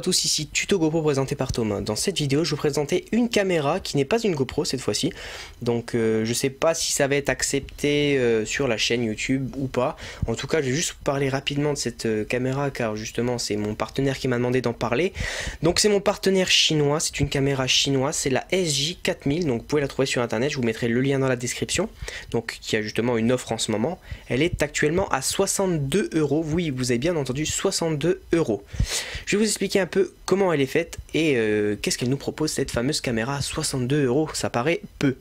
Bonjour à tous, ici Tuto GoPro présenté par Thomas. Dans cette vidéo, je vais vous présenter une caméra qui n'est pas une GoPro cette fois-ci. Donc je sais pas si ça va être accepté sur la chaîne YouTube ou pas. En tout cas, je vais juste vous parler rapidement de cette caméra car justement c'est mon partenaire qui m'a demandé d'en parler. Donc c'est mon partenaire chinois, c'est une caméra chinoise, c'est la SJ4000. Donc vous pouvez la trouver sur internet, je vous mettrai le lien dans la description. Donc qui a justement une offre en ce moment. Elle est actuellement à 62 €. Oui, vous avez bien entendu, 62 €. Je vais vous expliquer un peu comment elle est faite et qu'est-ce qu'elle nous propose cette fameuse caméra à 62 €. Ça paraît peu.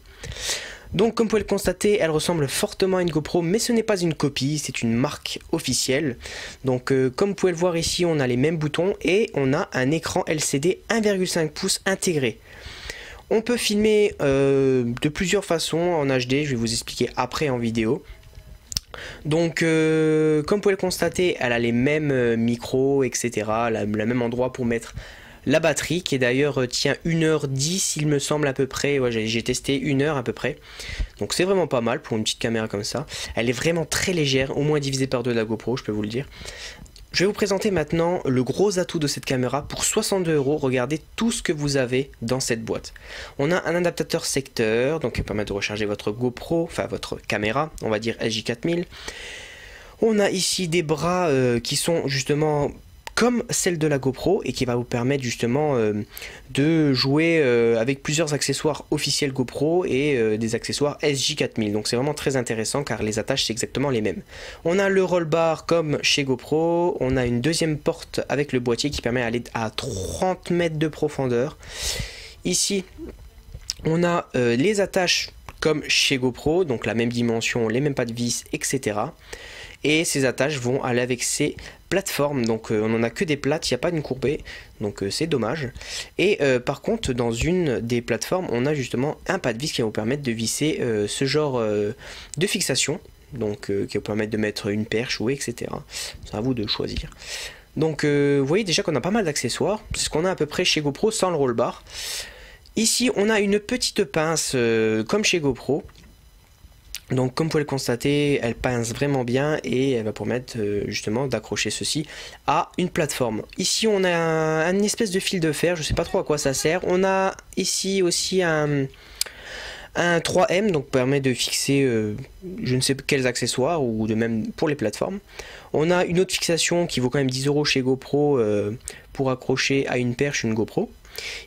Donc comme vous pouvez le constater, elle ressemble fortement à une GoPro, mais ce n'est pas une copie, c'est une marque officielle. Donc comme vous pouvez le voir ici, on a les mêmes boutons et on a un écran LCD 1,5 pouces intégré. On peut filmer de plusieurs façons en HD, je vais vous expliquer après en vidéo. Donc comme vous pouvez le constater, elle a les mêmes micros, etc. Le même endroit pour mettre la batterie qui est d'ailleurs tient 1h10 il me semble à peu près. Ouais, j'ai testé 1 heure à peu près. Donc c'est vraiment pas mal pour une petite caméra comme ça. Elle est vraiment très légère, au moins divisée par 2 de la GoPro, je peux vous le dire. Je vais vous présenter maintenant le gros atout de cette caméra. Pour 62 €, regardez tout ce que vous avez dans cette boîte. On a un adaptateur secteur, donc qui permet de recharger votre GoPro, enfin votre caméra, on va dire SJ4000. On a ici des bras qui sont justement comme celle de la GoPro et qui va vous permettre justement de jouer avec plusieurs accessoires officiels GoPro et des accessoires SJ4000. Donc c'est vraiment très intéressant car les attaches c'est exactement les mêmes. On a le roll bar comme chez GoPro, on a une deuxième porte avec le boîtier qui permet d'aller à 30 mètres de profondeur. Ici on a les attaches comme chez GoPro, donc la même dimension, les mêmes pas de vis, etc. Et ces attaches vont aller avec ces plateformes, donc on n'en a que des plates, il n'y a pas une courbée, donc c'est dommage. Et par contre dans une des plateformes on a justement un pas de vis qui va vous permettre de visser ce genre de fixation, donc qui va vous permettre de mettre une perche ou etc. C'est à vous de choisir. Donc vous voyez déjà qu'on a pas mal d'accessoires, c'est ce qu'on a à peu près chez GoPro sans le roll bar. Ici on a une petite pince comme chez GoPro. Donc comme vous pouvez le constater, elle pince vraiment bien et elle va permettre justement d'accrocher ceci à une plateforme. Ici on a une espèce de fil de fer, je ne sais pas trop à quoi ça sert. On a ici aussi un 3M, donc permet de fixer je ne sais quels accessoires ou de même pour les plateformes. On a une autre fixation qui vaut quand même 10 € chez GoPro pour accrocher à une perche une GoPro.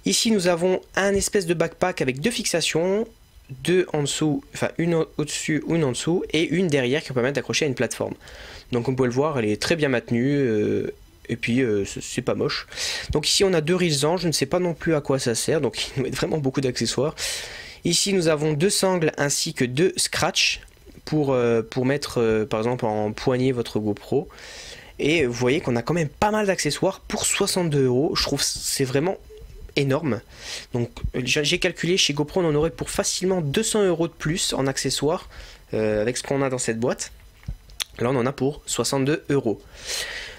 Ici nous avons un espèce de backpack avec 2 fixations, 2 en dessous, enfin une au-dessus, une en dessous et une derrière qui va permettre d'accrocher à une plateforme. Donc comme vous pouvez le voir, elle est très bien maintenue et puis c'est pas moche. Donc ici on a 2 rissans, je ne sais pas non plus à quoi ça sert, donc il nous met vraiment beaucoup d'accessoires. Ici nous avons 2 sangles ainsi que 2 scratch pour mettre par exemple en poignée votre GoPro. Et vous voyez qu'on a quand même pas mal d'accessoires pour 62 €, je trouve c'est vraiment énorme. Donc j'ai calculé, chez GoPro on en aurait pour facilement 200 € de plus en accessoires avec ce qu'on a dans cette boîte. Là on en a pour 62 €.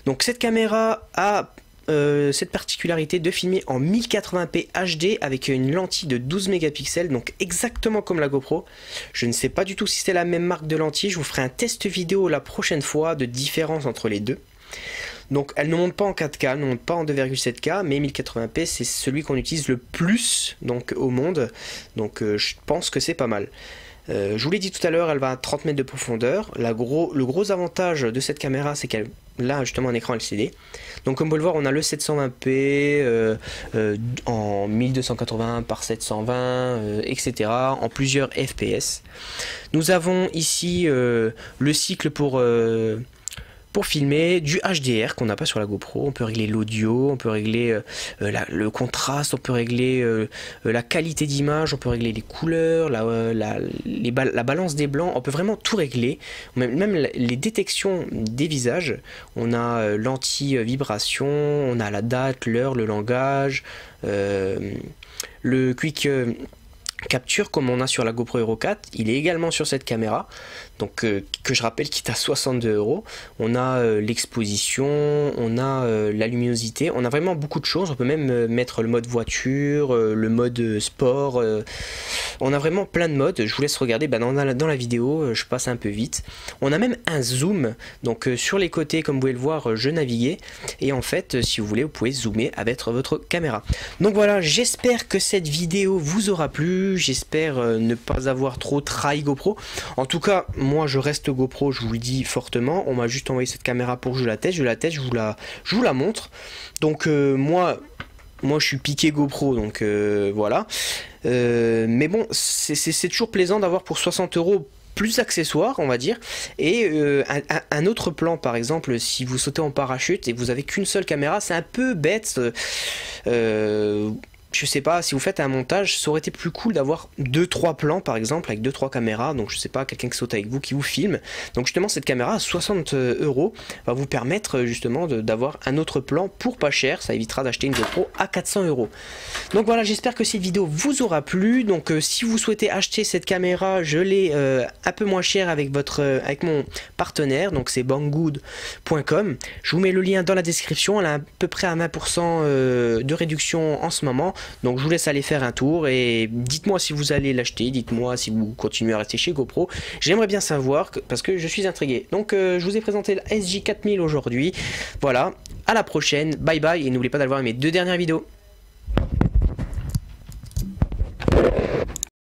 Donc cette caméra a cette particularité de filmer en 1080p HD avec une lentille de 12 mégapixels, donc exactement comme la GoPro. Je ne sais pas du tout si c'est la même marque de lentille, je vous ferai un test vidéo la prochaine fois de différence entre les deux. Donc elle ne monte pas en 4K, elle ne monte pas en 2,7K, mais 1080p c'est celui qu'on utilise le plus donc, au monde, donc je pense que c'est pas mal. Je vous l'ai dit tout à l'heure, elle va à 30 mètres de profondeur. Le gros avantage de cette caméra c'est qu'elle a justement un écran LCD. Donc comme vous pouvez le voir on a le 720p en 1280 par 720 etc. en plusieurs FPS. Nous avons ici le cycle pour filmer, du HDR qu'on n'a pas sur la GoPro. On peut régler l'audio, on peut régler le contraste, on peut régler la qualité d'image, on peut régler les couleurs, la balance des blancs, on peut vraiment tout régler, même les détections des visages. On a l'anti-vibration, on a la date, l'heure, le langage, le quick capture comme on a sur la GoPro Hero 4, il est également sur cette caméra. donc que je rappelle qui est à 62 €. On a l'exposition, on a la luminosité, on a vraiment beaucoup de choses. On peut même mettre le mode voiture, le mode sport, on a vraiment plein de modes. Je vous laisse regarder dans la vidéo, je passe un peu vite. On a même un zoom, donc sur les côtés comme vous pouvez le voir je naviguais, et en fait si vous voulez vous pouvez zoomer avec votre caméra. Donc voilà, j'espère que cette vidéo vous aura plu, j'espère ne pas avoir trop trahi GoPro. En tout cas moi je reste GoPro, je vous le dis fortement. On m'a juste envoyé cette caméra pour que je la teste, je vous la montre. Donc moi je suis piqué GoPro, donc voilà. Mais bon, c'est toujours plaisant d'avoir pour 60 € plus accessoires, on va dire. Et un autre plan, par exemple, si vous sautez en parachute et vous avez qu'une seule caméra, c'est un peu bête. Je sais pas, si vous faites un montage, ça aurait été plus cool d'avoir 2-3 plans par exemple, avec 2-3 caméras. Donc je sais pas, quelqu'un qui saute avec vous, qui vous filme. Donc justement cette caméra à 60 € va vous permettre justement d'avoir un autre plan pour pas cher. Ça évitera d'acheter une GoPro à 400 €. Donc voilà, j'espère que cette vidéo vous aura plu. Donc si vous souhaitez acheter cette caméra, je l'ai un peu moins cher avec mon partenaire, donc c'est banggood.com. Je vous mets le lien dans la description. Elle a à peu près à 20% de réduction en ce moment. Donc je vous laisse aller faire un tour et dites-moi si vous allez l'acheter, dites-moi si vous continuez à rester chez GoPro. J'aimerais bien savoir parce que je suis intrigué. Donc je vous ai présenté la SJ4000 aujourd'hui. Voilà, à la prochaine, bye bye et n'oubliez pas d'aller voir mes 2 dernières vidéos.